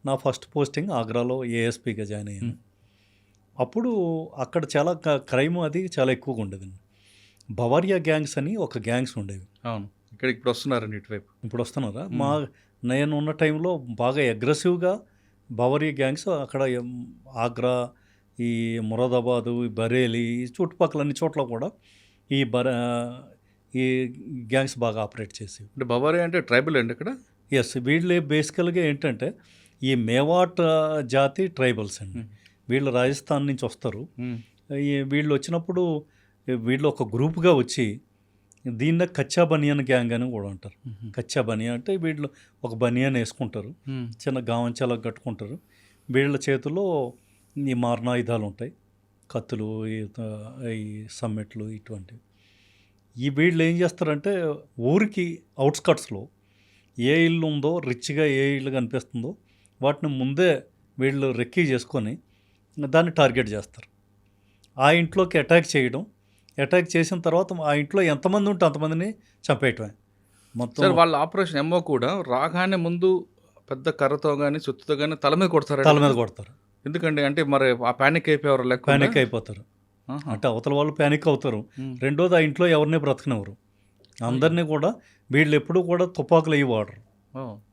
నా first posting ఆగ్రాలో ఏఎస్పీగా join అయ్యాను. అప్పుడు అక్కడ చాలా క్రైమ్ అది చాలా ఎక్కువగా ఉండేదండి. బవారియా గ్యాంగ్స్ అని ఒక గ్యాంగ్స్ ఉండేవి. అవును, ఇక్కడ ఇప్పుడు వస్తున్నారండి ఇటువైపు. ఇప్పుడు వస్తున్నారా? నేను ఉన్న టైంలో బాగా అగ్రెసివ్గా బవారియా గ్యాంగ్స్ అక్కడ ఆగ్రా, ఈ మురాదాబాదు, ఈ బరేలీ, ఈ చుట్టుపక్కల అన్ని చోట్ల కూడా ఈ ఈ గ్యాంగ్స్ బాగా ఆపరేట్ చేసేవి. అంటే బవారియా అంటే ట్రైబల్ అండి ఇక్కడ? ఎస్, వీళ్ళు బేసికల్గా ఏంటంటే ఈ మేవాట్ జాతి ట్రైబల్స్ అండి. వీళ్ళు రాజస్థాన్ నుంచి వస్తారు. వీళ్ళు వచ్చినప్పుడు వీళ్ళు ఒక గ్రూప్గా వచ్చి దీన్నే కచ్చా బనియన్ గ్యాంగ్ అని కూడా అంటారు. కచ్చా బనియన్ అంటే వీళ్ళు ఒక బనియన్ వేసుకుంటారు, చిన్న గావంచాలకు కట్టుకుంటారు. వీళ్ళ చేతుల్లో ఈ మారణాయుధాలు ఉంటాయి, కత్తులు, ఈ సమ్మెట్లు, ఇటువంటివి. ఈ వీళ్ళు ఏం చేస్తారంటే ఊరికి అవుట్స్కట్స్లో ఏ ఇల్లు ఉందో, రిచ్గా ఏ ఇల్లు కనిపిస్తుందో వాటిని ముందే వీళ్ళు రెక్కీ చేసుకొని దాన్ని టార్గెట్ చేస్తారు. ఆ ఇంట్లోకి అటాక్ చేయడం, అటాక్ చేసిన తర్వాత ఆ ఇంట్లో ఎంతమంది ఉంటే అంతమందిని చంపేయటమే మొత్తం. సార్, వాళ్ళ ఆపరేషన్ ఎంఓ కూడా రాగానే ముందు పెద్ద కర్రతో కానీ సుత్తుతో కానీ తల మీద కొడతారు. తల మీద కొడతారు. ఎందుకండి? అంటే మరి ఆ ప్యానిక్ అయిపోయారు, లేక ప్యానిక్ అయిపోతారు. అంటే అవతల వాళ్ళు ప్యానిక్ అవుతారు. రెండోది, ఆ ఇంట్లో ఎవరిని బ్రతకనివ్వరు. అందరినీ కూడా వీళ్ళు ఎప్పుడూ కూడా తుపాకులు అయ్యి వాడరు.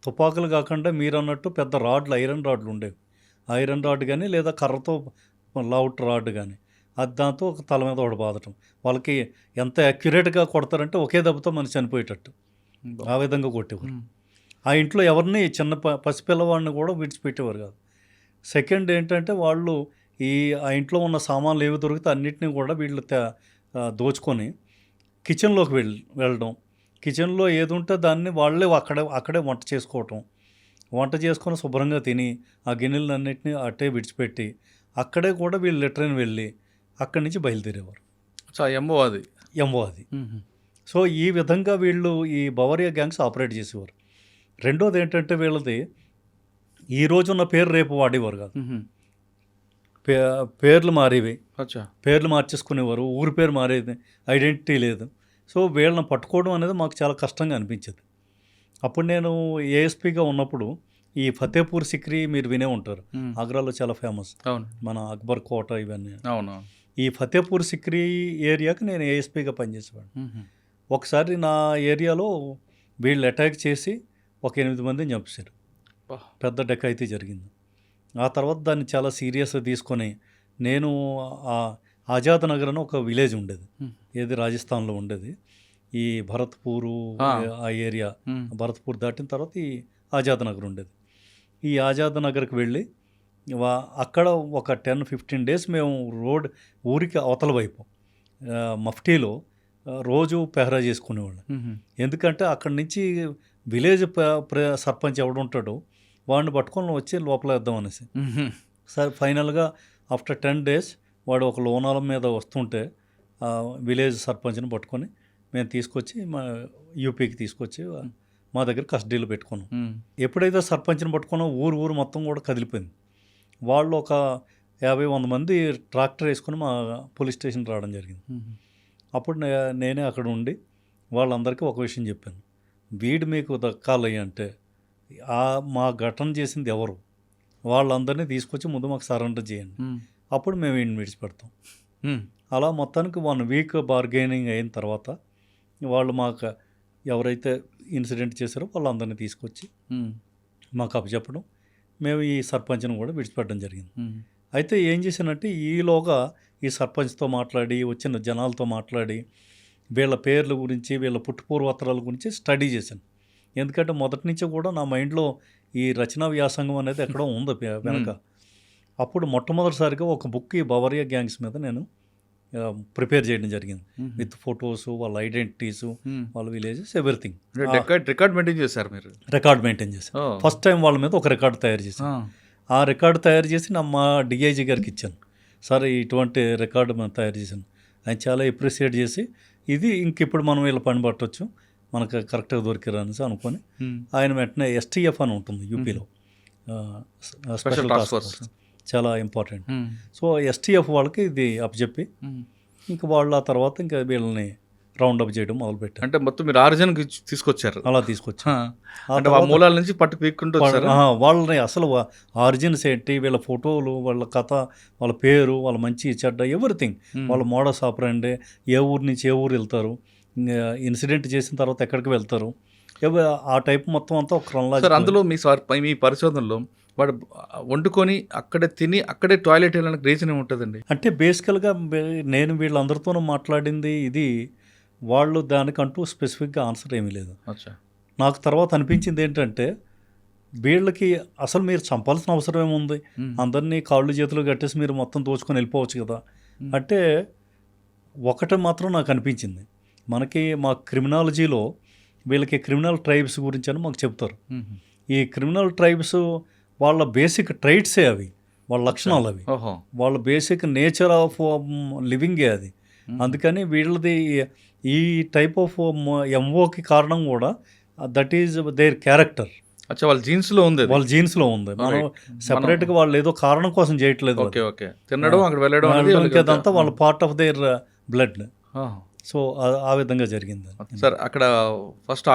తుపాకులు కాకుండా మీరు అన్నట్టు పెద్ద రాడ్లు, ఐరన్ రాడ్లు ఉండేవి. ఐరన్ రాడ్ కానీ లేదా కర్రతో లౌట్ రాడ్ కానీ, అది దాంతో ఒక తల మీద ఒకటి బాదటం. వాళ్ళకి ఎంత అక్యురేట్గా కొడతారంటే ఒకే దెబ్బతో మనిషి చనిపోయేటట్టు ఆ విధంగా కొట్టేవారు. ఆ ఇంట్లో ఎవరిని చిన్న పసిపిల్లవాడిని కూడా విడిచిపెట్టేవారు కాదు. సెకండ్ ఏంటంటే వాళ్ళు ఆ ఇంట్లో ఉన్న సామాన్లు ఏవి దొరికితే అన్నిటినీ కూడా వీళ్ళు దోచుకొని కిచెన్లోకి వెళ్ళడం, కిచెన్లో ఏది ఉంటే దాన్ని వాళ్ళే అక్కడే వంట చేసుకోవటం, వంట చేసుకొని శుభ్రంగా తిని ఆ గిన్నెలన్నింటినీ అట్టే విడిచిపెట్టి అక్కడే కూడా వీళ్ళు లెట్రిన్ వెళ్ళి అక్కడి నుంచి బయలుదేరేవారు. సో ఎంఓ అది. సో ఈ విధంగా వీళ్ళు ఈ బవారియా గ్యాంగ్స్ ఆపరేట్ చేసేవారు. రెండోది ఏంటంటే వీళ్ళది ఈ రోజున్న పేరు రేపు వాడేవారు కాదు. పేర్లు మారేవి, పేర్లు మార్చేసుకునేవారు, ఊరి పేరు మారేది, ఐడెంటిటీ లేదు. సో వీళ్ళని పట్టుకోవడం అనేది మాకు చాలా కష్టంగా అనిపించేది. అప్పుడు నేను ఏఎస్పీగా ఉన్నప్పుడు ఈ ఫతేపూర్ సిక్రీ మీరు వినే ఉంటారు, ఆగ్రాలో చాలా ఫేమస్, మన అక్బర్ కోట ఇవన్నీ. ఈ ఫతేపూర్ సిక్రీ ఏరియాకి నేను ఏఎస్పీగా పనిచేసేవాడిని. ఒకసారి నా ఏరియాలో వీళ్ళు అటాక్ చేసి ఒక 8 మందిని చంపేశారు. పెద్ద డెకాయితీ జరిగింది. ఆ తర్వాత దాన్ని చాలా సీరియస్గా తీసుకొని నేను ఆజాద్ నగర్ అని ఒక విలేజ్ ఉండేది, ఏది రాజస్థాన్లో ఉండేది, ఈ భరత్పూరు ఆ ఏరియా, భరత్పూర్ దాటిన తర్వాత ఈ ఆజాద్ నగర్ ఉండేది. ఈ ఆజాద్ నగర్కి వెళ్ళి అక్కడ ఒక 10-15 డేస్ మేము ఊరికి అవతల వైపు మఫ్టీలో రోజు పెహరా చేసుకునేవాళ్ళం. ఎందుకంటే అక్కడి నుంచి విలేజ్ సర్పంచ్ ఎవడుంటాడో వాడిని పట్టుకొని వచ్చి లోపల వేద్దాం అనేసి. సరే, ఫైనల్గా ఆఫ్టర్ 10 డేస్ వాడు ఒక లోనాల మీద వస్తుంటే విలేజ్ సర్పంచ్ని పట్టుకొని మేము తీసుకొచ్చి మా యూపీకి తీసుకొచ్చి మా దగ్గర కస్టడీలో పెట్టుకున్నాం. ఎప్పుడైతే సర్పంచ్ని పట్టుకున్నాం ఊరు మొత్తం కూడా కదిలిపోయింది. వాళ్ళు ఒక 50-100 మంది ట్రాక్టర్ వేసుకొని మా పోలీస్ స్టేషన్ రావడం జరిగింది. అప్పుడు నేనే అక్కడ ఉండి వాళ్ళందరికీ ఒక విషయం చెప్పాను, వీడు మీకు దక్కాలి అంటే మా ఘటన చేసింది ఎవరు, వాళ్ళందరినీ తీసుకొచ్చి ముందు మాకు సరెండర్ చేయండి, అప్పుడు మేము వీడిని విడిచిపెడతాం. అలా మొత్తానికి 1 వీక్ బార్గెనింగ్ అయిన తర్వాత వాళ్ళు మాకు ఎవరైతే ఇన్సిడెంట్ చేశారో వాళ్ళందరినీ తీసుకొచ్చి మాకు అప్పచెప్పడం, మేము ఈ సర్పంచ్ని కూడా విడిచిపెట్టడం జరిగింది. అయితే ఏం చేశానంటే ఈలోగా ఈ సర్పంచ్తో మాట్లాడి, వచ్చిన జనాలతో మాట్లాడి, వీళ్ళ పేర్ల గురించి, వీళ్ళ పుట్టుపూర్వోత్తరాల గురించి స్టడీ చేశాను. ఎందుకంటే మొదటి నుంచి కూడా నా మైండ్లో ఈ రచనా వ్యాసంగం అనేది ఎక్కడో ఉంది వెనక. అప్పుడు మొట్టమొదటిసారిగా ఒక బుక్ ఈ బవారియా గ్యాంగ్స్ మీద నేను ప్రిపేర్ చేయడం జరిగింది, విత్ ఫొటోస్, వాళ్ళ ఐడెంటిటీస్, వాళ్ళ విలేజెస్, ఎవ్రీథింగ్. రికార్డ్ మెయింటైన్ చేశారు మీరు? రికార్డ్ మెయింటైన్ చేశాను. ఫస్ట్ టైం వాళ్ళ మీద ఒక రికార్డు తయారు చేశాను. ఆ రికార్డు తయారు చేసి మా డిఐజీ గారికి ఇచ్చాను. సరే, ఇటువంటి రికార్డు మనం తయారు చేశాను. ఆయన చాలా అప్రిషియేట్ చేసి ఇది ఇప్పుడు మనం వీళ్ళ పని పట్టవచ్చు, మనకు కరెక్ట్గా దొరికారు అనేసి అనుకొని ఆయన వెంటనే STF అని ఉంటుంది యూపీలో, స్పెషల్ టాస్క్ ఫోర్స్, చాలా ఇంపార్టెంట్. సో STF వాళ్ళకి ఇది అప్పచెప్పి ఇంకా వాళ్ళు ఆ తర్వాత ఇంకా వీళ్ళని రౌండప్ చేయడం మొదలుపెట్టాను. అంటే మొత్తం మీరు ఆరిజిన్ తీసుకొచ్చారు. అలా తీసుకొచ్చాను. ఆ అంటే ఆ తర్వాత మూలాల నుంచి పట్టు పీక్కుంటూ వచ్చారు. వాళ్ళని అసలు ఆరిజిన్స్ ఏంటి, వీళ్ళ ఫోటోలు, వాళ్ళ కథ, వాళ్ళ పేరు, వాళ్ళ మంచి చెడ్డ, ఎవ్రీథింగ్, వాళ్ళ మోడస్ ఆపరండి, ఏ ఊరు నుంచి ఏ ఊరు వెళ్తారు, ఇన్సిడెంట్ చేసిన తర్వాత ఎక్కడికి వెళ్తారు, ఆ టైప్ మొత్తం అంతా ఒక సార్ క్రొనలాజికల్. అందులో మీ పరిశోధనలో వాడు వండుకొని అక్కడే తిని అక్కడే టాయిలెట్ వెళ్ళడానికి రీజన్ ఏముంటుందండి? అంటే బేసికల్గా నేను వీళ్ళందరితోనూ మాట్లాడింది ఇది, వాళ్ళు దానికంటూ స్పెసిఫిక్గా ఆన్సర్ ఏమీ లేదు. అచ్చా. నాకు తర్వాత అనిపించింది ఏంటంటే, వీళ్ళకి అసలు మీరు చంపాల్సిన అవసరం ఏముంది, అందరినీ కాళ్ళు చేతులు కట్టేసి మీరు మొత్తం దోచుకొని వెళ్ళిపోవచ్చు కదా అంటే, ఒకటి మాత్రం నాకు అనిపించింది, మనకి మా క్రిమినాలజీలో వీళ్ళకి క్రిమినల్ ట్రైబ్స్ గురించి అని మాకు చెప్తారు. ఈ క్రిమినల్ ట్రైబ్స్ వాళ్ళ బేసిక్ ట్రైట్సే అవి, వాళ్ళ లక్షణాలు అవి, ఓహో. వాళ్ళ బేసిక్ నేచర్ ఆఫ్ లివింగే అది. అందుకని వీళ్ళది ఈ టైప్ ఆఫ్ ఎంఓకి కారణం కూడా దట్ ఈజ్ దేర్ క్యారెక్టర్. అచ్చా, వాళ్ళ జీన్స్లో ఉంది అది. వాళ్ళ జీన్స్లో ఉంది. మనం సెపరేట్గా వాళ్ళు ఏదో కారణం కోసం చేయట్లేదు. Okay okay. తినడం అక్కడ వెళ్ళడం అనేది వాళ్ళకి అదంతా వాళ్ళ పార్ట్ ఆఫ్ దేర్ బ్లడ్. ఆహా. సో ఆ విధంగా జరిగింది. సార్ అక్కడ ఫస్ట్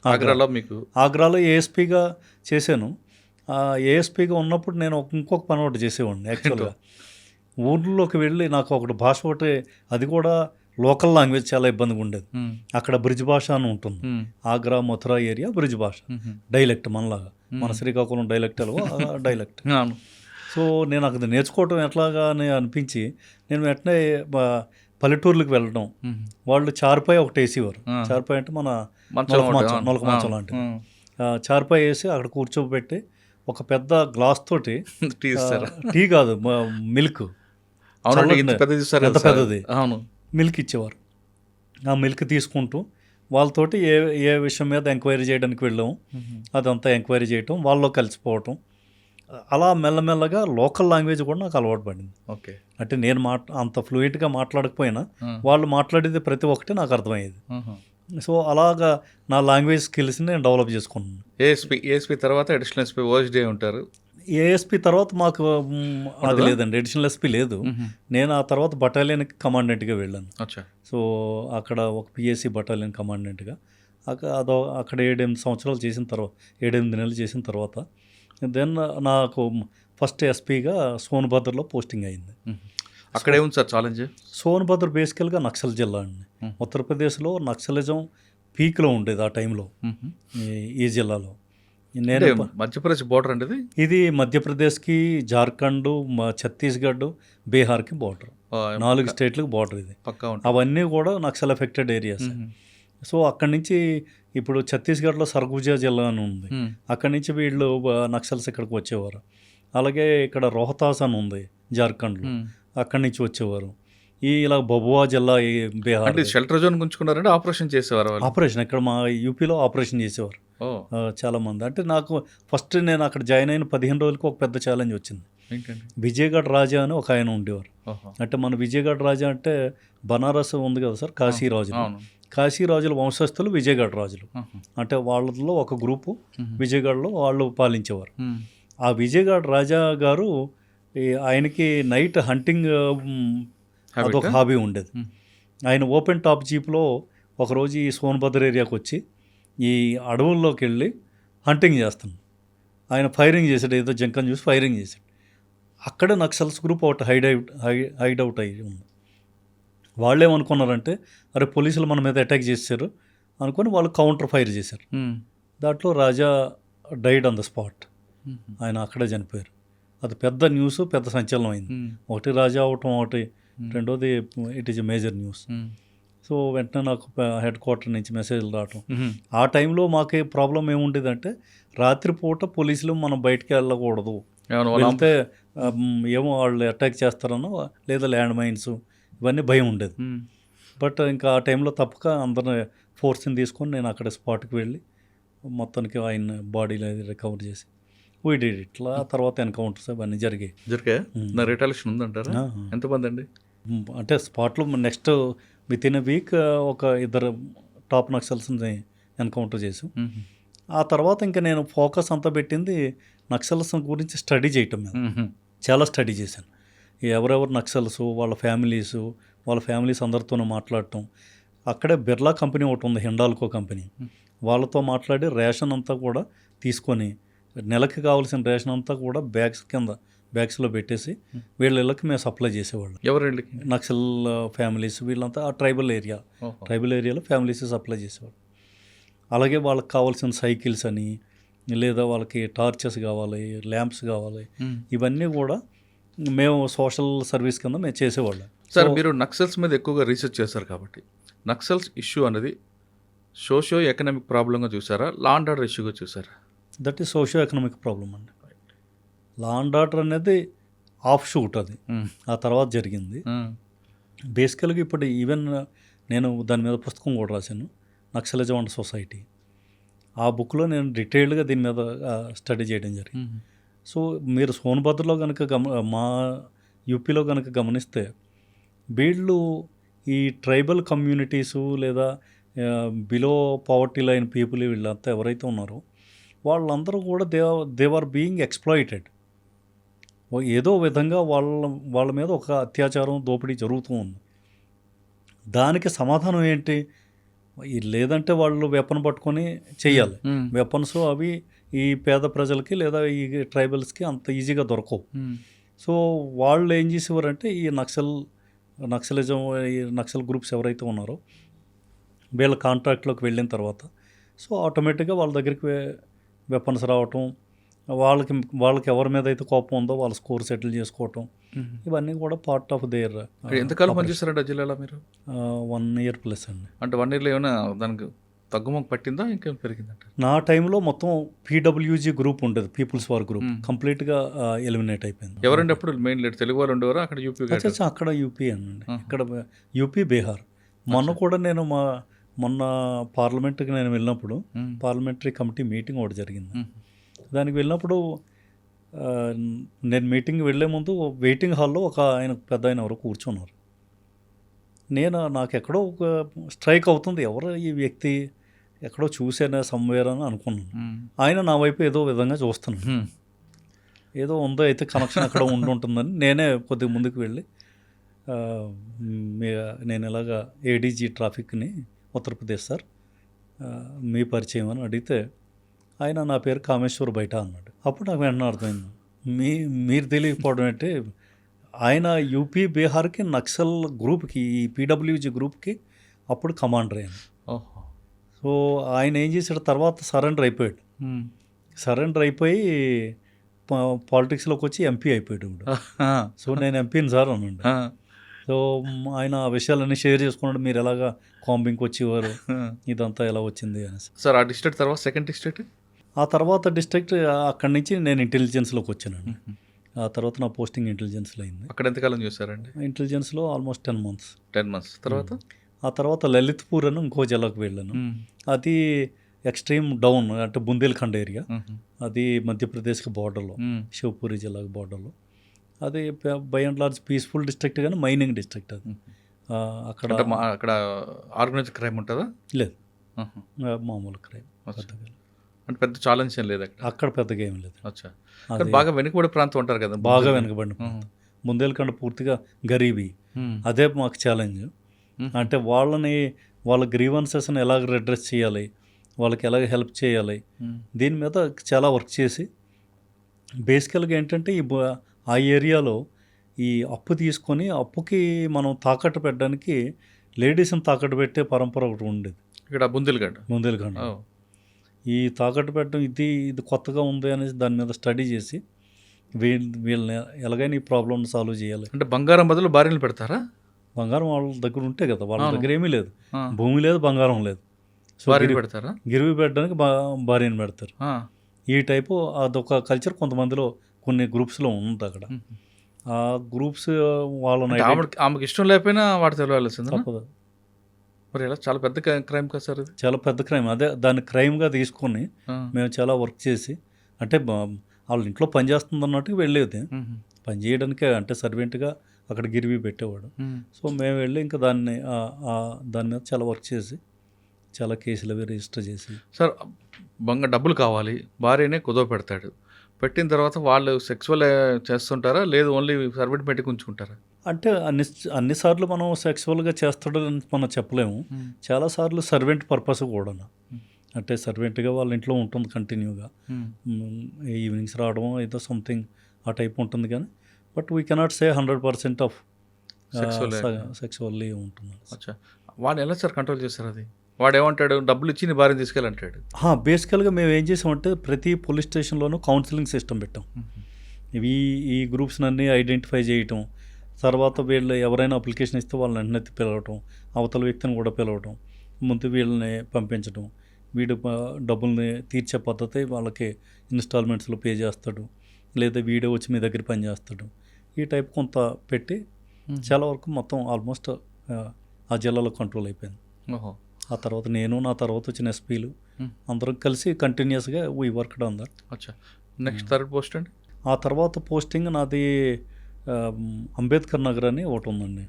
ఆగ్రాలో మీకు ఆగ్రాలో ఏఎస్పీగా చేశాను. ఏఎస్పీగా ఉన్నప్పుడు నేను ఇంకొక పని ఒకటి చేసేవాడిని. యాక్చువల్గా ఊర్లోకి వెళ్ళి నాకు ఒకటి భాష ఒకటి, అది కూడా లోకల్ లాంగ్వేజ్ చాలా ఇబ్బందిగా ఉండేది. అక్కడ బ్రిడ్జ్ భాష అని ఉంటుంది. ఆగ్రా మథురా ఏరియా బ్రిడ్జ్ భాష, డైలెక్ట్, మనలాగా మన శ్రీకాకుళం డైలెక్ట్ అలవో డైలెక్ట్. సో నేను అక్కడ నేర్చుకోవటం ఎట్లాగా అని అనిపించి నేను వెంటనే పల్లెటూర్లకు వెళ్ళడం. వాళ్ళు చార్పాయి ఒకటి వేసేవారు. చార్పాయి అంటే మన నొలక మంచం లాంటిది. చార్పాయి వేసి అక్కడ కూర్చోబెట్టి ఒక పెద్ద గ్లాస్ తోటి టీ కాదు, మిల్క్, ఎంత పెద్దది మిల్క్ ఇచ్చేవారు. ఆ మిల్క్ తీసుకుంటూ వాళ్ళతోటి ఏ విషయం మీద ఎంక్వైరీ చేయడానికి వెళ్ళాము, అదంతా ఎంక్వైరీ చేయటం, వాళ్ళలో కలిసిపోవటం, అలా మెల్లమెల్లగా లోకల్ లాంగ్వేజ్ కూడా నాకు అలవాటు పడింది. ఓకే. అంటే నేను అంత ఫ్లూయెంట్గా మాట్లాడకపోయినా వాళ్ళు మాట్లాడేది ప్రతి ఒక్కటి నాకు అర్థమయ్యేది. సో అలాగా నా లాంగ్వేజ్ స్కిల్స్ని నేను డెవలప్ చేసుకున్నాను. ఏఎస్పీ తర్వాత అడిషనల్ ఎస్పీ ఓఎస్డీ ఉంటారు. ఏఎస్పీ తర్వాత మాకు అది లేదండి, అడిషనల్ ఎస్పీ లేదు. నేను ఆ తర్వాత బటాలియన్కి కమాండెంట్గా వెళ్ళాను. సో అక్కడ ఒక పిఎస్సి బటాలియన్ కమాండెంట్గా అక్కడ 7-8 సంవత్సరాలు చేసిన తర్వాత, 7-8 నెలలు చేసిన తర్వాత దెన్ నాకు ఫస్ట్ ఎస్పీగా సోన్భద్రలో పోస్టింగ్ అయింది. అక్కడ ఏముంది సార్ ఛాలెంజ్? సోన్భద్ర బేసికల్గా నక్సల్ జిల్లా అండి. ఉత్తరప్రదేశ్లో నక్సలిజం పీక్లో ఉండేది ఆ టైంలో ఈ జిల్లాలో. నేను మధ్యప్రదేశ్ బోర్డర్ అండి ఇది మధ్యప్రదేశ్కి, జార్ఖండ్, ఛత్తీస్గఢ్, బీహార్కి బోర్డర్, 4 స్టేట్లకు బోర్డర్ ఇది. అవన్నీ కూడా నక్సల్ ఎఫెక్టెడ్ ఏరియాస్. సో అక్కడి నుంచి ఇప్పుడు ఛత్తీస్గఢ్లో సర్గుజా జిల్లా అని ఉంది, అక్కడి నుంచి వీళ్ళు నక్సల్స్ ఇక్కడికి వచ్చేవారు. అలాగే ఇక్కడ రోహతాస్ అని ఉంది జార్ఖండ్లో, అక్కడి నుంచి వచ్చేవారు. ఇలా బబువా జిల్లా, బీహార్. షెల్టర్ జోన్ గుంచుకున్నారంటే ఆపరేషన్ చేసేవారు. ఆపరేషన్ ఇక్కడ మా యూపీలో ఆపరేషన్ చేసేవారు చాలామంది. అంటే నాకు ఫస్ట్ నేను అక్కడ జాయిన్ అయిన 15 రోజులకి ఒక పెద్ద ఛాలెంజ్ వచ్చింది. విజయగఢ్ రాజా అని ఒక ఆయన ఉండేవారు. అంటే మన విజయగఢ్ రాజా అంటే బనారస్ ఉంది కదా సార్, కాశీరాజులు, కాశీరాజుల వంశస్థులు విజయగఢ్ రాజులు. అంటే వాళ్ళలో ఒక గ్రూపు విజయగఢ్లో వాళ్ళు పాలించేవారు. ఆ విజయగఢ్ రాజా గారు ఆయనకి నైట్ హంటింగ్ అదొక హాబీ ఉండేది. ఆయన ఓపెన్ టాప్ జీప్లో ఒకరోజు ఈ సోన్భద్ర ఏరియాకి వచ్చి ఈ అడవుల్లోకి వెళ్ళి హంటింగ్ చేస్తాను. ఆయన ఫైరింగ్ చేశాడు, ఏదో జంకని చూసి ఫైరింగ్ చేశాడు. అక్కడే నక్సల్స్ గ్రూప్ ఒకటి హైడౌట్ అయ్యి ఉంది. వాళ్ళు ఏమనుకున్నారంటే, అరే పోలీసులు మన మీద అటాక్ చేశారు అనుకొని వాళ్ళు కౌంటర్ ఫైర్ చేశారు. దాంట్లో రాజా డైడ్ ఆన్ ద స్పాట్. ఆయన అక్కడే చనిపోయారు. అది పెద్ద న్యూస్, పెద్ద సంచలనం అయింది. ఒకటి రాజా అవటం, ఒకటి రెండోది it is a major news. So వెంటనే నాకు హెడ్ క్వార్టర్ నుంచి మెసేజ్లు రావటం. ఆ టైంలో మాకు ప్రాబ్లం ఏముండేదంటే, రాత్రిపూట పోలీసులు మనం బయటికి వెళ్ళకూడదు, వెళ్తే ఏమో వాళ్ళు అటాక్ చేస్తారనో లేదా ల్యాండ్ మైన్స్ ఇవన్నీ భయం ఉండేది. బట్ ఇంకా ఆ టైంలో తప్పక అందరిని ఫోర్స్ని తీసుకొని నేను అక్కడ స్పాట్కి వెళ్ళి మొత్తానికి ఆయన బాడీలో రికవర్ చేసి వీ డిడ్ ఇట్లా. తర్వాత ఎన్కౌంటర్స్ అవన్నీ జరిగాయి. రిటాలియేషన్ ఉందంటారా? ఎంతమంది అండి? అంటే స్పాట్లో next with in a week ఒక 2 టాప్ నక్సల్స్ని ఎన్కౌంటర్ చేసాం. ఆ తర్వాత ఇంకా నేను ఫోకస్ అంతా పెట్టింది నక్సల్స్ గురించి స్టడీ చేయటం మీద. చాలా స్టడీ చేశాను. ఎవరెవరు నక్సల్స్, వాళ్ళ ఫ్యామిలీస్ అందరితోనూ మాట్లాడటం. అక్కడే బిర్లా కంపెనీ ఒకటి ఉంది, హిండాల్కో కంపెనీ. వాళ్ళతో మాట్లాడి రేషన్ అంతా కూడా తీసుకొని నెలకి కావాల్సిన రేషన్ అంతా కూడా బ్యాగ్స్లో పెట్టేసి వీళ్ళ ఇళ్ళకి మేము సప్లై చేసేవాళ్ళం. ఎవరికి? నక్సల్ ఫ్యామిలీస్ వీళ్ళంతా ఆ ట్రైబల్ ఏరియాలో ఫ్యామిలీస్ సప్లై చేసేవాళ్ళు. అలాగే వాళ్ళకి కావాల్సిన సైకిల్స్ అని, లేదా వాళ్ళకి టార్చెస్ కావాలి, ల్యాంప్స్ కావాలి, ఇవన్నీ కూడా మేము సోషల్ సర్వీస్ కింద మేము చేసేవాళ్ళం. సార్, మీరు నక్సల్స్ మీద ఎక్కువగా రీసెర్చ్ చేస్తారు కాబట్టి నక్సల్స్ ఇష్యూ అనేది సోషియో ఎకనామిక్ ప్రాబ్లంగా చూసారా, లా అండ్ ఆర్డర్ ఇష్యూగా చూసారా? That is socio economic problem అండి. లా అండ్ ఆర్డర్ అనేది ఆఫ్ షూట్, అది ఆ తర్వాత జరిగింది. బేసికల్గా ఇప్పుడు ఈవెన్ నేను దాని మీద పుస్తకం కూడా రాశాను, నక్సలిజం అండ్ సొసైటీ. ఆ బుక్లో నేను డీటెయిల్డ్గా దీని మీద స్టడీ చేయడం జరిగింది. సో మీరు సోన్భద్రలో కనుక మా యూపీలో కనుక గమనిస్తే వీళ్ళు ఈ ట్రైబల్ కమ్యూనిటీసు లేదా బిలో పవర్టీ లైన్ పీపుల్ వీళ్ళంతా ఎవరైతే ఉన్నారో వాళ్ళందరూ కూడా దే ఆర్ బీయింగ్ ఎక్స్ప్లాయిటెడ్. ఏదో విధంగా వాళ్ళ మీద ఒక అత్యాచారం, దోపిడీ జరుగుతూ ఉంది. దానికి సమాధానం ఏంటి? లేదంటే వాళ్ళు వెపన్ పట్టుకొని చెయ్యాలి. వెపన్స్ అవి ఈ పేద ప్రజలకి లేదా ఈ ట్రైబల్స్కి అంత ఈజీగా దొరకవు. సో వాళ్ళు ఏం చేసేవారంటే ఈ నక్సలిజం, ఈ నక్సల్ గ్రూప్స్ ఎవరైతే ఉన్నారో వీళ్ళ కాంట్రాక్ట్లోకి వెళ్ళిన తర్వాత సో ఆటోమేటిక్గా వాళ్ళ దగ్గరికి వెపన్స్ రావటం, వాళ్ళకి ఎవరి మీద అయితే కోపం ఉందో వాళ్ళ స్కోర్ సెటిల్ చేసుకోవటం, ఇవన్నీ కూడా పార్ట్ ఆఫ్ దేర్. ఎంతకాలం పనిచేస్తారంటే ఆ జిల్లాలో మీరు? 1 year ప్లస్ అండి. అంటే 1 yearలో ఏమైనా దానికి తగ్గుముఖ పట్టిందా, ఇంకేం పెరిగిందంట? నా టైంలో మొత్తం పీడబ్ల్యూజీ గ్రూప్ ఉండేది, పీపుల్స్ వార్ గ్రూప్, కంప్లీట్గా ఎలిమినేట్ అయిపోయింది. ఎవరండి అప్పుడు మెయిన్ లీడర్? తెలుగు వాళ్ళు ఉండేవారా అక్కడ? యూపీ అక్కడ యూపీ అండి, ఇక్కడ యూపీ, బీహార్. మొన్న కూడా నేను మొన్న పార్లమెంట్కి నేను వెళ్ళినప్పుడు పార్లమెంటరీ కమిటీ మీటింగ్ ఒకటి జరిగింది. దానికి వెళ్ళినప్పుడు నేను వెళ్ళే ముందు వెయిటింగ్ హాల్లో ఆయన పెద్ద ఎవరో కూర్చున్నారు. నాకు ఎక్కడో ఒక స్ట్రైక్ అవుతుంది, ఎవరు ఈ వ్యక్తి, ఎక్కడో చూసానే సమ్వేర్ అని అనుకున్నాను. ఆయన నా వైపు ఏదో విధంగా చూస్తున్నాను, ఏదో ఉందో అయితే కనెక్షన్ అక్కడ ఉంటుందని నేనే కొద్దిగా ముందుకు వెళ్ళి నేను ఇలాగా ఏడీజీ ట్రాఫిక్ని ఉత్తరప్రదేశ్ సార్, మీ పరిచయం అని అడిగితే ఆయన నా పేరు కామేశ్వర్ బయట అన్నాడు. అప్పుడు నాకు వెంటనే అర్థమైంది, మీరు తెలియకపోవడం అంటే ఆయన యూపీ, బీహార్కి నక్సల్ గ్రూప్కి, ఈ పీడబ్ల్యూజీ గ్రూప్కి అప్పుడు కమాండర్ అయ్యాను. సో ఆయన ఏం చేశాడు, తర్వాత సరెండర్ అయిపోయాడు. సరెండర్ అయిపోయి పాలిటిక్స్లోకి వచ్చి ఎంపీ అయిపోయాడు ఇప్పుడు. సో నేను ఎంపీని సార్ అనండి. సో ఆయన ఆ విషయాలన్నీ షేర్ చేసుకున్నాడు, మీరు ఎలాగా కాంబింగ్కి వచ్చేవారు, ఇదంతా ఎలా వచ్చింది అని. సార్ ఆ డిస్ట్రిక్ట్ తర్వాత సెకండ్ డిస్ట్రిక్ట్? ఆ తర్వాత డిస్ట్రిక్ట్, అక్కడి నుంచి నేను ఇంటెలిజెన్స్లోకి వచ్చానండి. ఆ తర్వాత నా పోస్టింగ్ ఇంటెలిజెన్స్లో అయింది. అక్కడ ఎంతకాలం చూసారండి? ఇంటెలిజెన్స్లో ఆల్మోస్ట్ 10 months. 10 months తర్వాత? ఆ తర్వాత లలిత్పూర్ అని ఇంకో జిల్లాకు వెళ్ళాను. అది ఎక్స్ట్రీమ్ డౌన్, అంటే బుందేల్ఖండ్ ఏరియా, అది మధ్యప్రదేశ్కి బార్డర్లో, శివపూరి జిల్లాకి బార్డర్లో. అది by and large peaceful district, కానీ మైనింగ్ డిస్ట్రిక్ట్ అది. అక్కడ ఆర్గనైజ్డ్ క్రైమ్ ఉంటుందా? లేదు, మామూలు క్రైమ్. అంటే పెద్ద ఛాలెంజ్ ఏం లేదు అక్కడ, పెద్దగా ఏం లేదు. బాగా వెనుకబడి ప్రాంతం ఉంటారు కదా, బాగా వెనుకబడిన ప్రాంతం. బుందేల్ఖండ్ పూర్తిగా గరీబీ, అదే మాకు ఛాలెంజ్. అంటే వాళ్ళ గ్రీవెన్సెస్ని ఎలాగ అడ్రస్ చేయాలి, వాళ్ళకి ఎలాగ హెల్ప్ చేయాలి, దీని మీద చాలా వర్క్ చేసి బేసికల్గా ఏంటంటే ఆ ఏరియాలో ఈ అప్పు తీసుకొని అప్పుకి మనం తాకట్టు పెట్టడానికి లేడీస్ని తాకట్టు పెట్టే పరంపర ఒకటి ఉండేది ఇక్కడ బుందేల్ఖండ్. ఈ తాకట్టు పెట్టడం ఇది కొత్తగా ఉంది అనేసి దాని మీద స్టడీ చేసి వీళ్ళని ఎలాగైనా ఈ ప్రాబ్లమ్ని సాల్వ్ చేయాలి. అంటే బంగారం బదులు భార్యలు పెడతారా? బంగారం వాళ్ళ దగ్గర ఉంటే కదా, వాళ్ళ దగ్గర ఏమీ లేదు, భూమి లేదు, బంగారం లేదు. సో పెడతారా? గిరివి పెట్టడానికి భార్యను పెడతారు. ఈ టైపు అదొక కల్చర్ కొంతమందిలో, కొన్ని గ్రూప్స్లో ఉంది అక్కడ. ఆ గ్రూప్స్ వాళ్ళని ఆమెకి ఇష్టం లేకపోయినా వాటి తెలియాల్సింది తప్పదు. మరి ఎలా? చాలా పెద్ద క్రైమ్ కదా సార్, చాలా పెద్ద క్రైమ్. అదే దాన్ని క్రైమ్గా తీసుకొని మేము చాలా వర్క్ చేసి, అంటే వాళ్ళ ఇంట్లో పని చేస్తుంది అన్నట్టుగా వెళ్ళేది, పని చేయడానికే, అంటే సర్వెంట్గా అక్కడ గిరివి పెట్టేవాడు. సో మేము వెళ్ళి ఇంకా దాని మీద చాలా వర్క్ చేసి చాలా కేసులు అవి రిజిస్టర్ చేసి. సార్ డబ్బులు కావాలి, భార్యనే కుదవ పెడతాడు, పెట్టిన తర్వాత వాళ్ళు సెక్సువల్ చేస్తుంటారా? లేదు ఓన్లీ సర్వెంట్ పెట్టి ఉంచుకుంటారా? అంటే అన్నిసార్లు మనం సెక్సువల్గా చేస్తాడని మనం చెప్పలేము. చాలాసార్లు సర్వెంట్ పర్పస్ కూడా, అంటే సర్వెంట్గా వాళ్ళ ఇంట్లో ఉంటుంది కంటిన్యూగా. ఈవినింగ్స్ రావడం ఏదో సంథింగ్ ఆ టైప్ ఉంటుంది, కానీ but we cannot say 100% of sexually ఉంటుంది. అచ్చా, వాడు ఎలా సార్ కంట్రోల్ చేస్తారు? అది వాడు ఏమంటాడు? డబ్బులు ఇచ్చి నీ భార్యను తీసుకెళ్ళంటాడు. బేసికల్గా మేము ఏం చేసామంటే ప్రతి పోలీస్ స్టేషన్లోనూ కౌన్సిలింగ్ సిస్టమ్ పెట్టాం. ఈ గ్రూప్స్ అన్నీ ఐడెంటిఫై చేయటం, తర్వాత వీళ్ళు ఎవరైనా అప్లికేషన్ ఇస్తే వాళ్ళని వెంటనే పిలవటం, అవతల వ్యక్తిని కూడా పిలవటం, ముందు వీళ్ళని పంపించడం, వీడు డబ్బుల్ని తీర్చే పద్ధతి వాళ్ళకి ఇన్స్టాల్మెంట్స్లో పే చేస్తాడు, లేదా వీడే వచ్చి మీ దగ్గర పని చేస్తాడు, ఈ టైప్ కొంత పెట్టి చాలా వరకు మొత్తం ఆల్మోస్ట్ ఆ జిల్లాలో కంట్రోల్ అయిపోయింది. ఆ తర్వాత నేను, నా తర్వాత వచ్చిన ఎస్పీలు అందరం కలిసి కంటిన్యూస్గా వీ వర్క్డ్ ఆన్ దట్. అచ్చా, నెక్స్ట్ థర్డ్ పోస్ట్ అండి? ఆ తర్వాత పోస్టింగ్ నాది అంబేద్కర్ నగర్ అని ఒకటి ఉందండి.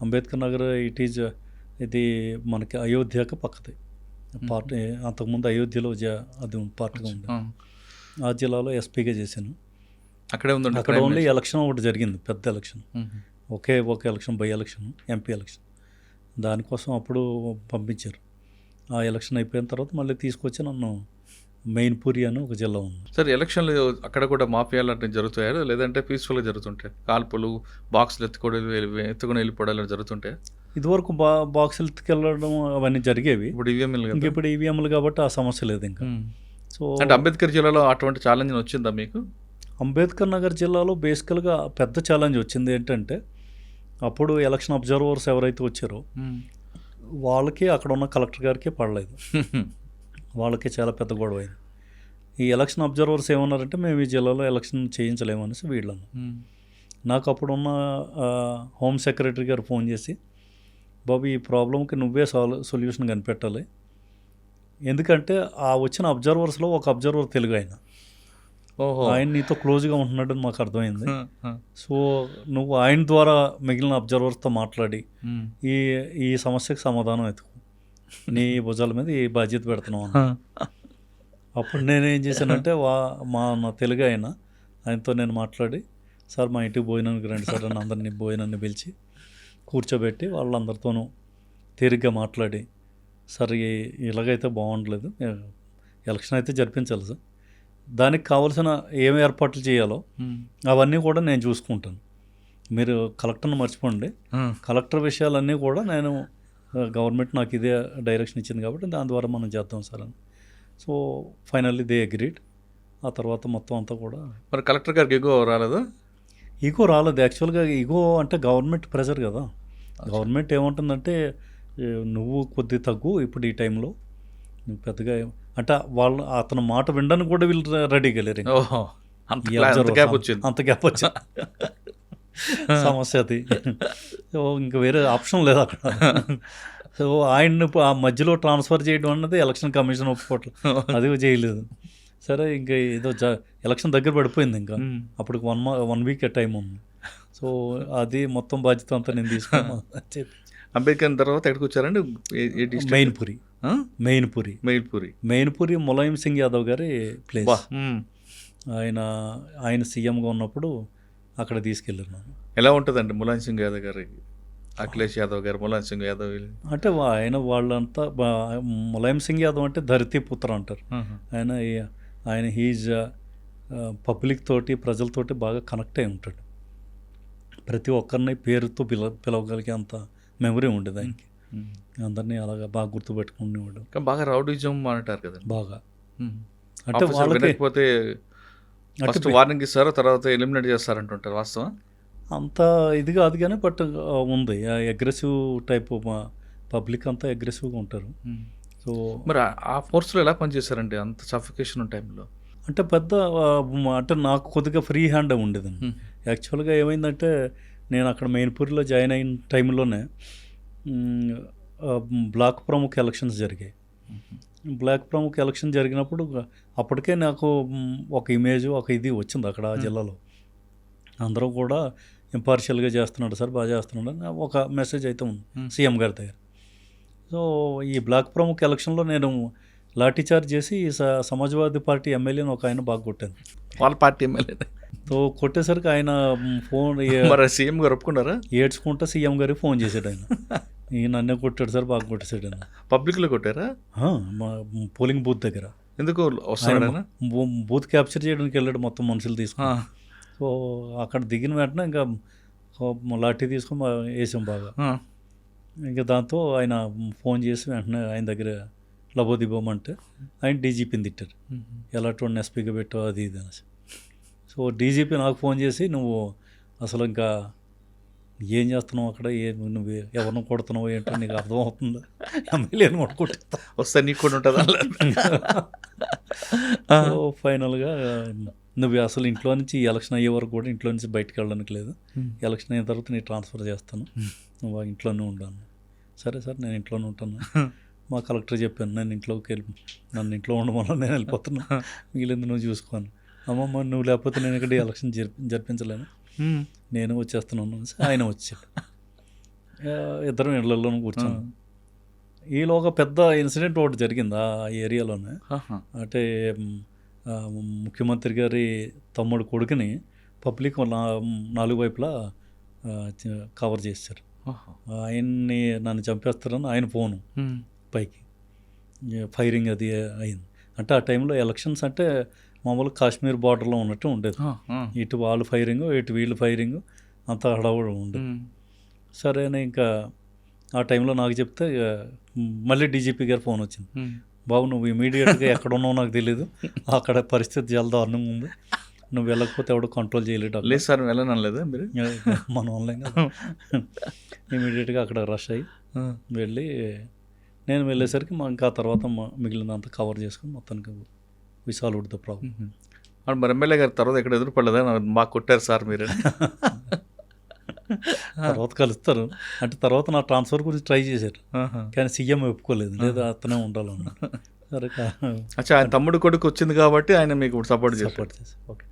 అంబేద్కర్ నగర్ ఇది మనకి అయోధ్యకి పక్కది పార్ట్. అంతకుముందు అయోధ్యలో అది పార్ట్గా ఉంది. ఆ జిల్లాలో ఎస్పీగా చేశాను. అక్కడే ఉందండి. అక్కడ ఓన్లీ ఎలక్షన్ ఒకటి జరిగింది, పెద్ద ఎలక్షన్, ఒక election, by election, MP election. దానికోసం అప్పుడు పంపించారు. ఆ ఎలక్షన్ అయిపోయిన తర్వాత మళ్ళీ తీసుకొచ్చి నన్ను మెయిన్పూరి అని ఒక జిల్లా ఉంది. సార్, ఎలక్షన్లు అక్కడ కూడా మాఫియాలు అంటే జరుగుతాయా, లేదంటే పీస్ఫుల్గా జరుగుతుంటాయి? కాల్పులు, బాక్సులు ఎత్తుకొని వెళ్ళిపోవడాలు జరుగుతుంటాయి? ఇదివరకు బాక్సులు ఎత్తుకెళ్ళడం అవన్నీ జరిగేవి. ఇప్పుడు ఈవీఎంలు, ఇప్పుడు ఈవీఎంలు కాబట్టి ఆ సమస్య లేదు ఇంకా. సో అంటే అంబేద్కర్ జిల్లాలో అటువంటి ఛాలెంజ్ వచ్చిందా మీకు? అంబేద్కర్ నగర్ జిల్లాలో బేసికల్గా పెద్ద ఛాలెంజ్ వచ్చింది ఏంటంటే, అప్పుడు ఎలక్షన్ అబ్జర్వర్స్ ఎవరైతే వచ్చారో వాళ్ళకి అక్కడ ఉన్న కలెక్టర్ గారికి పడలేదు. వాళ్ళకి చాలా పెద్ద గొడవ అయింది. ఈ ఎలక్షన్ అబ్జర్వర్స్ ఏమన్నారంటే, మేము ఈ జిల్లాలో ఎలక్షన్ చేయించలేమనేసి వీళ్ళు. నాకు అప్పుడున్న హోమ్ సెక్రటరీ గారు ఫోన్ చేసి, బాబు ఈ ప్రాబ్లంకి నువ్వే సొల్యూషన్ కనిపెట్టాలి, ఎందుకంటే ఆ వచ్చిన అబ్జర్వర్స్లో ఒక అబ్జర్వర్ తెలుగు ఆయన నీతో క్లోజ్గా ఉంటున్నాడని మాకు అర్థమైంది. సో నువ్వు ఆయన ద్వారా మిగిలిన అబ్జర్వర్స్తో మాట్లాడి ఈ సమస్యకు సమాధానం ఎత్తుకు, నీ భుజాల మీద ఈ బాధ్యత పెడుతున్నావు అన్న. అప్పుడు నేనేం చేశానంటే నా తెలుగు ఆయనతో నేను మాట్లాడి, సార్ మా ఇంటికి భోజనానికి రండి సార్ అని అందరినీ భోజనాన్ని పిలిచి కూర్చోబెట్టి వాళ్ళందరితోనూ తీరిగ్గా మాట్లాడి, సార్ ఇలాగైతే బాగుండలేదు, ఎలక్షన్ అయితే జరిపించాలి సార్, దానికి కావాల్సిన ఏమి ఏర్పాట్లు చేయాలో అవన్నీ కూడా నేను చూసుకుంటాను, మీరు కలెక్టర్ని మర్చిపోండి, కలెక్టర్ విషయాలన్నీ కూడా నేను గవర్నమెంట్ నాకు ఇదే డైరెక్షన్ ఇచ్చింది కాబట్టి దాని ద్వారా మనం చేద్దాం సార్ అని. So finally they agreed. ఆ తర్వాత మొత్తం అంతా కూడా. మరి కలెక్టర్ గారికి ఎగో రాలేదా? ఈగో రాలేదు. యాక్చువల్గా ఈగో అంటే గవర్నమెంట్ ప్రెజర్ కదా. గవర్నమెంట్ ఏమంటుందంటే, నువ్వు కొద్ది తగ్గు ఇప్పుడు ఈ టైంలో, నువ్వు పెద్దగా అంటే అతను మాట వినడానికి కూడా వీళ్ళు రెడీగా లేరు. అంత గ్యాప్ వచ్చింది సమస్య అది. సో ఇంకా వేరే ఆప్షన్ లేదు అక్కడ. సో ఆయన్ని ఆ మధ్యలో ట్రాన్స్ఫర్ చేయడం అన్నది ఎలక్షన్ కమిషన్ ఒప్పుకోవట్లేదు, అది చేయలేదు. సరే ఇంకా ఏదో ఎలక్షన్ దగ్గర పడిపోయింది, ఇంకా అప్పటికి 1 వీక్ టైం ఉంది. సో అది మొత్తం బాధ్యత అంతా నేను తీసుకున్నాను అని చెప్పి. అంబేద్కర్ తర్వాత ఎక్కడికి వచ్చారండి? మెయిన్పూరి ములాయం సింగ్ యాదవ్ గారి ప్లేస్. ఆయన సీఎంగా ఉన్నప్పుడు అక్కడ తీసుకెళ్ళారు నన్ను. ఎలా ఉంటుందండి ములాయం సింగ్ యాదవ్ గారి, అఖిలేష్ యాదవ్ గారు, ములాయం సింగ్ యాదవ్? అంటే వాళ్ళంతా ములాయం సింగ్ యాదవ్ అంటే ధరతీ పుత్ర అంటారు. ఆయన హీజ్ పబ్లిక్ తోటి, ప్రజలతోటి బాగా కనెక్ట్ అయి ఉంటాడు. ప్రతి ఒక్కరిని పేరుతో పిలవగలిగే అంత మెమరీ ఉండేది ఆయనకి. అందరినీ అలాగా బాగా గుర్తుపెట్టుకునేవాడు. బాగా రౌడీజం అంటారు కదా. బాగా అంటే వాళ్ళకి ఫస్ట్ వార్నింగ్ ఇస్తారు, తర్వాత ఎలిమినేట్ చేస్తారంటుంటారు. వాస్తవం అంత ఇది కాదు కానీ బట్ ఉంది. అగ్రెసివ్ టైప్ పబ్లిక్ అంతా అగ్రెసివ్గా ఉంటారు. సో మరి ఆ ఫోర్స్లో ఎలా పనిచేశారండి అంత సఫికేషన్ టైంలో? అంటే అంటే నాకు కొద్దిగా ఫ్రీ హ్యాండ్ ఉండేదండి. యాక్చువల్గా ఏమైందంటే, నేను అక్కడ మెయిన్పూరిలో జాయిన్ అయిన టైంలోనే బ్లాక్ ప్రముఖ ఎలక్షన్స్ జరిగాయి. బ్లాక్ ప్రముఖ ఎలక్షన్ జరిగినప్పుడు అప్పటికే నాకు ఒక ఇమేజ్, ఒక ఇది వచ్చింది అక్కడ ఆ జిల్లాలో. అందరూ కూడా ఇంపార్షియల్గా చేస్తున్నాడు సార్, బాగా చేస్తున్నాడు అని ఒక మెసేజ్ అయితే ఉంది సీఎం గారి దగ్గర. సో ఈ బ్లాక్ ప్రముఖ ఎలక్షన్లో నేను లాఠీ చార్జ్ చేసి సమాజ్వాదీ పార్టీ ఎమ్మెల్యేని ఒక ఆయన బాగా కొట్టాను. వాళ్ళ పార్టీ ఎమ్మెల్యే. సో కొట్టేసరికి ఆయన ఫోన్ మరి సీఎం గారు ఒప్పుకున్నారా? ఏడ్చుకుంటా సీఎం గారికి ఫోన్ చేశాడు ఆయన. ఈ నన్నే కొట్టాడు సార్, బాగా కొట్టేశాడు ఆయన. పబ్లిక్లో కొట్టారా? మా పోలింగ్ బూత్ దగ్గర. ఎందుకు ఆయన వస్తాడా? బూత్ క్యాప్చర్ చేయడానికి వెళ్ళాడు మొత్తం మనుషులు తీసుకుని. సో అక్కడ దిగిన వెంటనే ఇంకా లాఠీ తీసుకొని వేసాం బాగా. ఇంకా దాంతో ఆయన ఫోన్ చేసి వెంటనే ఆయన దగ్గర లబోదిబోమంటే ఆయన డీజీపీని తిట్టారు. ఎలాంటి ఎస్పీగా పెట్టావు అది ఇది అనేసి. సో డీజీపీ నాకు ఫోన్ చేసి నువ్వు అసలు ఇంకా ఏం చేస్తున్నావు అక్కడ, నువ్వు ఎవరిని కొడుతున్నావు ఏంటో నీకు అర్థమవుతుందా, ఎమ్మెల్యేని కొట్టుకుంటా వస్తే నీకు కూడా ఉంటుంది. సో ఫైనల్గా నువ్వు అసలు ఇంట్లో నుంచి ఎలక్షన్ అయ్యే వరకు కూడా ఇంట్లో నుంచి బయటకు వెళ్ళడానికి లేదు, ఎలక్షన్ అయిన తర్వాత నేను ట్రాన్స్ఫర్ చేస్తాను, నువ్వు ఇంట్లోనే ఉంటాను. సరే సార్ నేను ఇంట్లోనే ఉంటాను. మా కలెక్టర్ చెప్పాను నన్ను ఇంట్లోకి వెళ్ళి, నన్ను ఇంట్లో ఉండమన్నా నేను వెళ్ళిపోతున్నా, మిగిలింది నువ్వు చూసుకోను. అమ్మమ్మ నువ్వు లేకపోతే నేను ఇక్కడ ఎలక్షన్ జరిపించలేను, నేను వచ్చేస్తున్నాను. ఆయన వచ్చాడు, ఇద్దరం ఇళ్లలో కూర్చున్నాం. ఈలోగా పెద్ద ఇన్సిడెంట్ ఒకటి జరిగింది ఆ ఏరియాలోనే. అంటే ముఖ్యమంత్రి గారి తమ్ముడు కొడుకుని పబ్లిక్ నాలుగు వైపులా కవర్ చేశారు. ఆయన్ని నన్ను చంపేస్తారని ఆయన ఫోను పైకి ఫైరింగ్ అది అయింది. అంటే ఆ టైంలో ఎలక్షన్స్ అంటే మామూలుగా కాశ్మీర్ బార్డర్లో ఉన్నట్టు ఉండేది. ఇటు వాళ్ళు ఫైరింగ్ ఇటు వీళ్ళు ఫైరింగ్ అంత హడావుడు ఉండేది. సరే ఇంకా ఆ టైంలో నాకు చెప్తే మళ్ళీ డీజీపీ గారు ఫోన్ వచ్చింది. బాబు నువ్వు ఇమీడియట్గా ఎక్కడ ఉన్నావు నాకు తెలీదు, అక్కడ పరిస్థితి చాలా దారుణంగా ఉంది, నువ్వు వెళ్ళకపోతే ఎవడు కంట్రోల్ చేయలేడు. లేదు సార్ వెళ్ళనలేదా మీరు? మన ఆన్లైన్ కదా. ఇమీడియట్గా అక్కడ రష్ అయ్యి వెళ్ళి నేను వెళ్ళేసరికి ఇంకా తర్వాత మిగిలినంత కవర్ చేసుకుని మొత్తానికి విశాల్ ఉడ్ ద ప్రాబ్లం. మరి ఎమ్మెల్యే గారు తర్వాత ఎక్కడ ఎదురుపడలేదా, బాగా కొట్టారు సార్ మీరు? తర్వాత కలుస్తారు అంటే తర్వాత నా ట్రాన్స్ఫర్ గురించి ట్రై చేశారు కానీ సీఎం ఒప్పుకోలేదు, లేదా అతనే ఉండాలన్నారు. సరే అచ్చా ఆయన తమ్ముడు కొడుకు వచ్చింది కాబట్టి ఆయన మీకు సపోర్ట్ చేసి ఓకే.